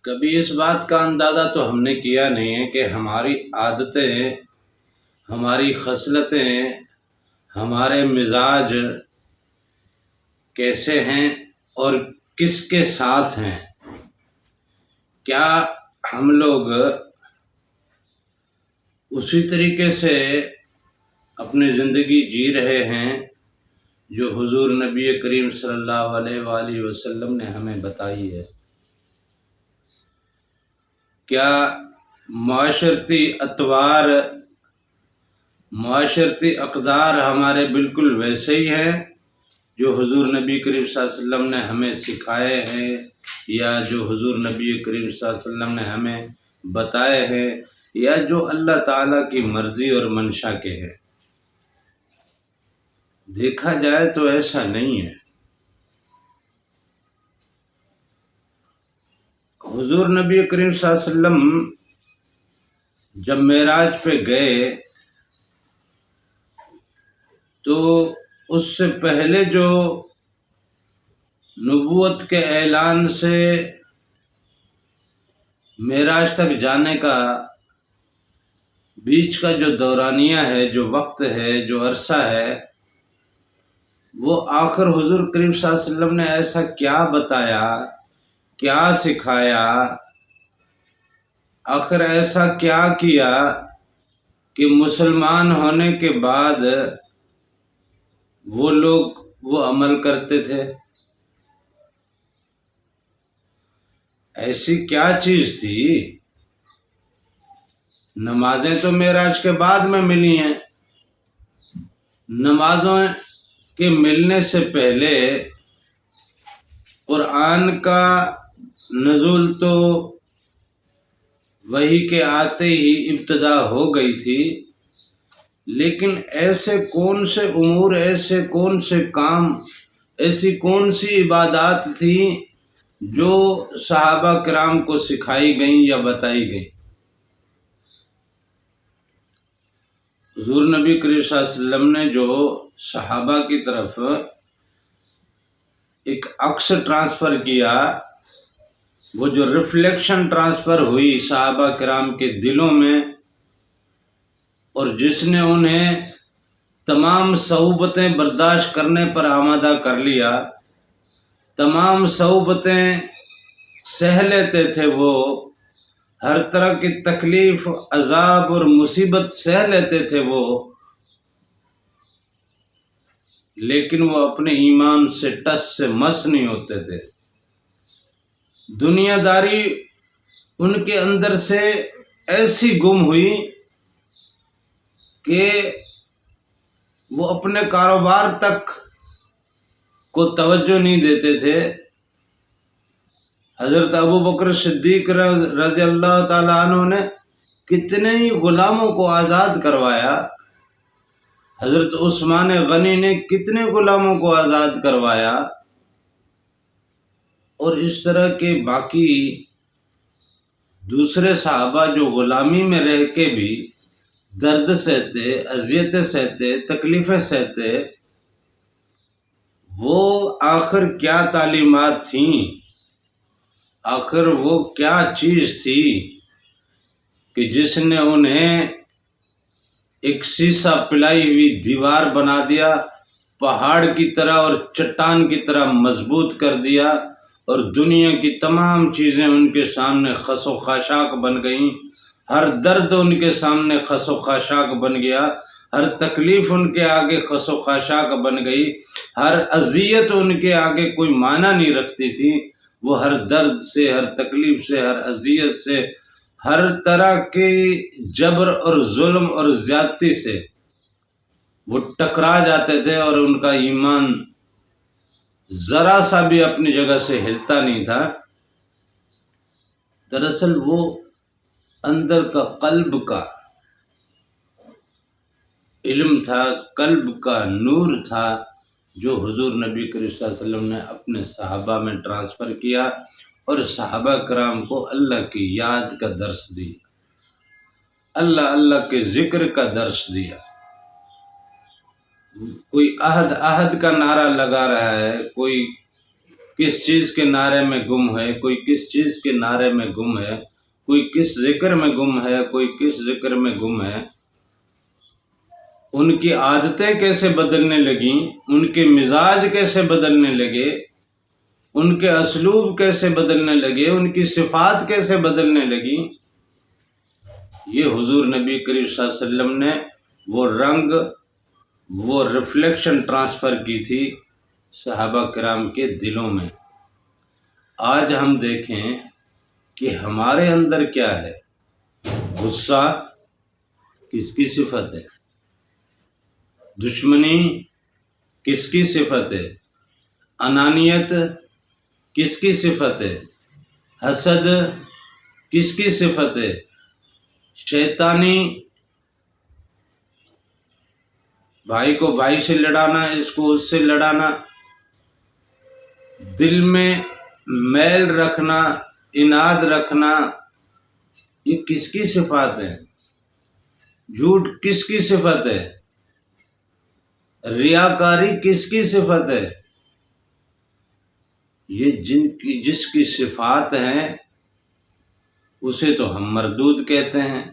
کبھی اس بات کا اندازہ تو ہم نے کیا نہیں ہے کہ ہماری عادتیں، ہماری خصلتیں، ہمارے مزاج کیسے ہیں اور کس کے ساتھ ہیں۔ کیا ہم لوگ اسی طریقے سے اپنی زندگی جی رہے ہیں جو حضور نبی کریم صلی اللہ علیہ وآلہ وسلم نے ہمیں بتائی ہے؟ کیا معاشرتی اطوار، معاشرتی اقدار ہمارے بالکل ویسے ہی ہیں جو حضور نبی کریم صلی اللہ علیہ وسلم نے ہمیں سکھائے ہیں، یا جو حضور نبی کریم صلی اللہ علیہ وسلم نے ہمیں بتائے ہیں، یا جو اللہ تعالیٰ کی مرضی اور منشا کے ہیں؟ دیکھا جائے تو ایسا نہیں ہے۔ حضور نبی کریم صلی اللہ علیہ وسلم جب معراج پہ گئے تو اس سے پہلے جو نبوت کے اعلان سے معراج تک جانے کا بیچ کا جو دورانیہ ہے، جو وقت ہے، جو عرصہ ہے، وہ آخر حضور کریم صلی اللہ علیہ وسلم نے ایسا کیا بتایا، کیا سکھایا، آخر ایسا کیا کیا کہ مسلمان ہونے کے بعد وہ لوگ وہ عمل کرتے تھے؟ ایسی کیا چیز تھی؟ نمازیں تو معراج کے بعد میں ملی ہیں۔ نمازوں کے ملنے سے پہلے قرآن کا نزول تو وحی کے آتے ہی ابتدا ہو گئی تھی، لیکن ایسے کون سے امور، ایسے کون سے کام، ایسی کون سی عبادات تھیں جو صحابہ کرام کو سکھائی گئیں یا بتائی گئیں؟ حضور نبی کریم صلی اللہ علیہ وسلم نے جو صحابہ کی طرف ایک عکس ٹرانسفر کیا، وہ جو ریفلیکشن ٹرانسفر ہوئی صحابہ کرام کے دلوں میں، اور جس نے انہیں تمام صعوبتیں برداشت کرنے پر آمادہ کر لیا، تمام صعوبتیں سہ لیتے تھے، وہ ہر طرح کی تکلیف، عذاب اور مصیبت سہ لیتے تھے وہ، لیکن وہ اپنے ایمان سے ٹس سے مس نہیں ہوتے تھے۔ دنیا داری ان کے اندر سے ایسی گم ہوئی کہ وہ اپنے کاروبار تک کو توجہ نہیں دیتے تھے۔ حضرت ابو بکر صدیق رضی اللہ تعالیٰ عنہ نے کتنے ہی غلاموں کو آزاد کروایا، حضرت عثمان غنی نے کتنے غلاموں کو آزاد کروایا، اور اس طرح کے باقی دوسرے صحابہ جو غلامی میں رہ کے بھی درد سہتے، اذیتیں سہتے، تکلیفیں سہتے، وہ آخر کیا تعلیمات تھیں، آخر وہ کیا چیز تھی کہ جس نے انہیں ایک سیسا پلائی ہوئی دیوار بنا دیا، پہاڑ کی طرح اور چٹان کی طرح مضبوط کر دیا، اور دنیا کی تمام چیزیں ان کے سامنے خس و خاشاک بن گئیں، ہر درد ان کے سامنے خس و خاشاک بن گیا، ہر تکلیف ان کے آگے خس و خاشاک بن گئی، ہر اذیت ان کے آگے کوئی معنی نہیں رکھتی تھی۔ وہ ہر درد سے، ہر تکلیف سے، ہر اذیت سے، ہر طرح کے جبر اور ظلم اور زیادتی سے وہ ٹکرا جاتے تھے، اور ان کا ایمان ذرا سا بھی اپنی جگہ سے ہلتا نہیں تھا۔ دراصل وہ اندر کا قلب کا علم تھا، قلب کا نور تھا، جو حضور نبی کریم صلی اللہ علیہ وسلم نے اپنے صحابہ میں ٹرانسفر کیا، اور صحابہ کرام کو اللہ کی یاد کا درس دیا، اللہ کے ذکر کا درس دیا۔ کوئی عہد کا نعرہ لگا رہا ہے، کوئی کس چیز کے نعرے میں گم ہے، کوئی کس چیز کے نعرے میں گم ہے، کوئی کس ذکر میں گم ہے، کوئی کس ذکر میں گم ہے۔ ان کی عادتیں کیسے بدلنے لگیں، ان کے مزاج کیسے بدلنے لگے، ان کے اسلوب کیسے بدلنے لگے، ان کی صفات کیسے بدلنے لگیں، یہ حضور نبی کریم صلی اللہ علیہ وسلم نے وہ رنگ، وہ ریفلیکشن ٹرانسفر کی تھی صحابہ کرام کے دلوں میں۔ آج ہم دیکھیں کہ ہمارے اندر کیا ہے۔ غصہ کس کی صفت ہے؟ دشمنی کس کی صفت ہے؟ انانیت کس کی صفت ہے؟ حسد کس کی صفت ہے؟ شیطانی بھائی کو بھائی سے لڑانا، اس کو اس سے لڑانا، دل میں میل رکھنا، اناد رکھنا، یہ کس کی صفات ہے؟ جھوٹ کس کی صفت ہے؟ ریاکاری کس کی صفت ہے؟ یہ جس کی صفات ہیں اسے تو ہم مردود کہتے ہیں،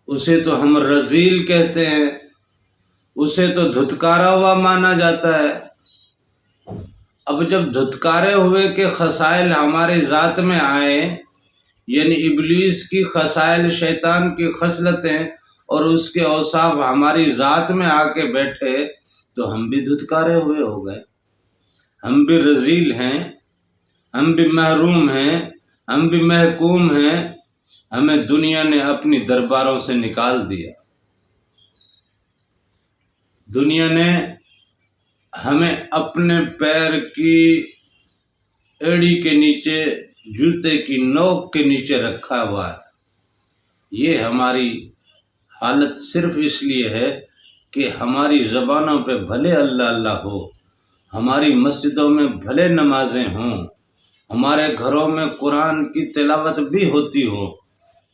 اسے تو ہم رذیل کہتے ہیں، اسے تو دھتکارا ہوا مانا جاتا ہے۔ اب جب دھتکارے ہوئے کے خصائل ہمارے ذات میں آئے، یعنی ابلیس کی خصائل، شیطان کی خصلتیں اور اس کے اوصاف ہماری ذات میں آ کے بیٹھے، تو ہم بھی دھتکارے ہوئے ہو گئے، ہم بھی رذیل ہیں، ہم بھی محروم ہیں، ہم بھی محکوم ہیں، ہمیں دنیا نے اپنی درباروں سے نکال دیا، دنیا نے ہمیں اپنے پیر کی ایڑی کے نیچے، جوتے کی نوک کے نیچے رکھا ہوا ہے۔ یہ ہماری حالت صرف اس لیے ہے کہ ہماری زبانوں پہ بھلے اللہ اللہ ہو، ہماری مسجدوں میں بھلے نمازیں ہوں، ہمارے گھروں میں قرآن کی تلاوت بھی ہوتی ہو،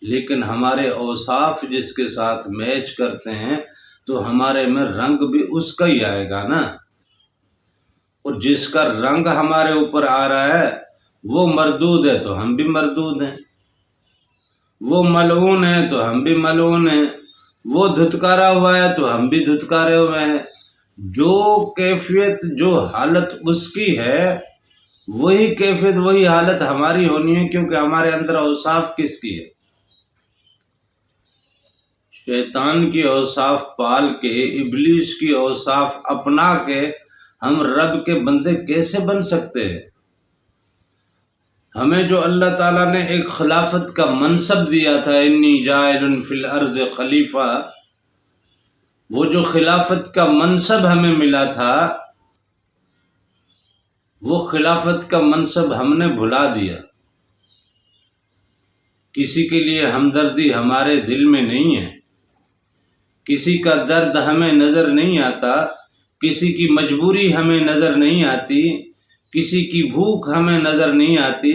لیکن ہمارے اوصاف جس کے ساتھ میچ کرتے ہیں تو ہمارے میں رنگ بھی اس کا ہی آئے گا نا۔ اور جس کا رنگ ہمارے اوپر آ رہا ہے وہ مردود ہے تو ہم بھی مردود ہیں، وہ ملعون ہے تو ہم بھی ملعون ہیں، وہ دھتکارا ہوا ہے تو ہم بھی دھتکارے ہوئے ہیں۔ جو کیفیت، جو حالت اس کی ہے، وہی کیفیت، وہی حالت ہماری ہونی ہے، کیونکہ ہمارے اندر اوصاف کس کی ہے؟ شیطان کی اوصاف پال کے، ابلیس کی اوصاف اپنا کے ہم رب کے بندے کیسے بن سکتے ہیں؟ ہمیں جو اللہ تعالیٰ نے ایک خلافت کا منصب دیا تھا، انی جاعل فی الارض خلیفہ، وہ جو خلافت کا منصب ہمیں ملا تھا، وہ خلافت کا منصب ہم نے بھلا دیا۔ کسی کے لیے ہمدردی ہمارے دل میں نہیں ہے، کسی کا درد ہمیں نظر نہیں آتا، کسی کی مجبوری ہمیں نظر نہیں آتی، کسی کی بھوک ہمیں نظر نہیں آتی،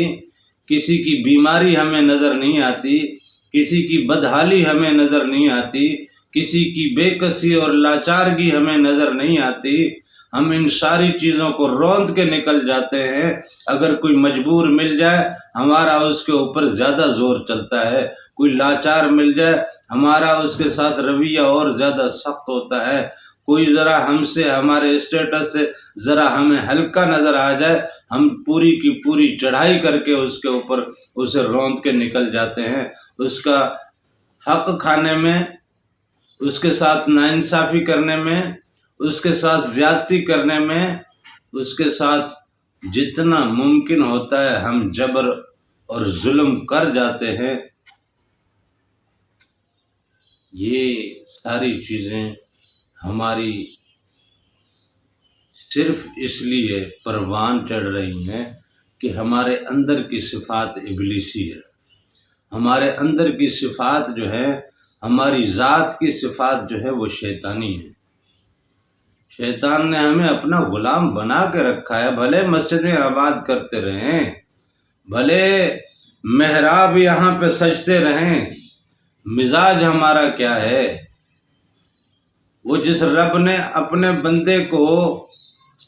کسی کی بیماری ہمیں نظر نہیں آتی، کسی کی بدحالی ہمیں نظر نہیں آتی، کسی کی بے کسی اور لاچارگی ہمیں نظر نہیں آتی۔ ہم ان ساری چیزوں کو روند کے نکل جاتے ہیں۔ اگر کوئی مجبور مل جائے ہمارا اس کے اوپر زیادہ زور چلتا ہے، کوئی لاچار مل جائے ہمارا اس کے ساتھ رویہ اور زیادہ سخت ہوتا ہے، کوئی ذرا ہم سے، ہمارے اسٹیٹس سے ذرا ہمیں ہلکا نظر آ جائے، ہم پوری کی پوری چڑھائی کر کے اس کے اوپر اسے روند کے نکل جاتے ہیں۔ اس کا حق کھانے میں، اس کے ساتھ ناانصافی کرنے میں، اس کے ساتھ زیادتی کرنے میں، اس کے ساتھ جتنا ممکن ہوتا ہے ہم جبر اور ظلم کر جاتے ہیں۔ یہ ساری چیزیں ہماری صرف اس لیے پروان چڑھ رہی ہیں کہ ہمارے اندر کی صفات ابلیسی ہے، ہمارے اندر کی صفات جو ہے، ہماری ذات کی صفات جو ہے وہ شیطانی ہے۔ شیطان نے ہمیں اپنا غلام بنا کے رکھا ہے، بھلے مسجدیں آباد کرتے رہیں، بھلے محراب یہاں پہ سجتے رہیں، مزاج ہمارا کیا ہے؟ وہ جس رب نے اپنے بندے کو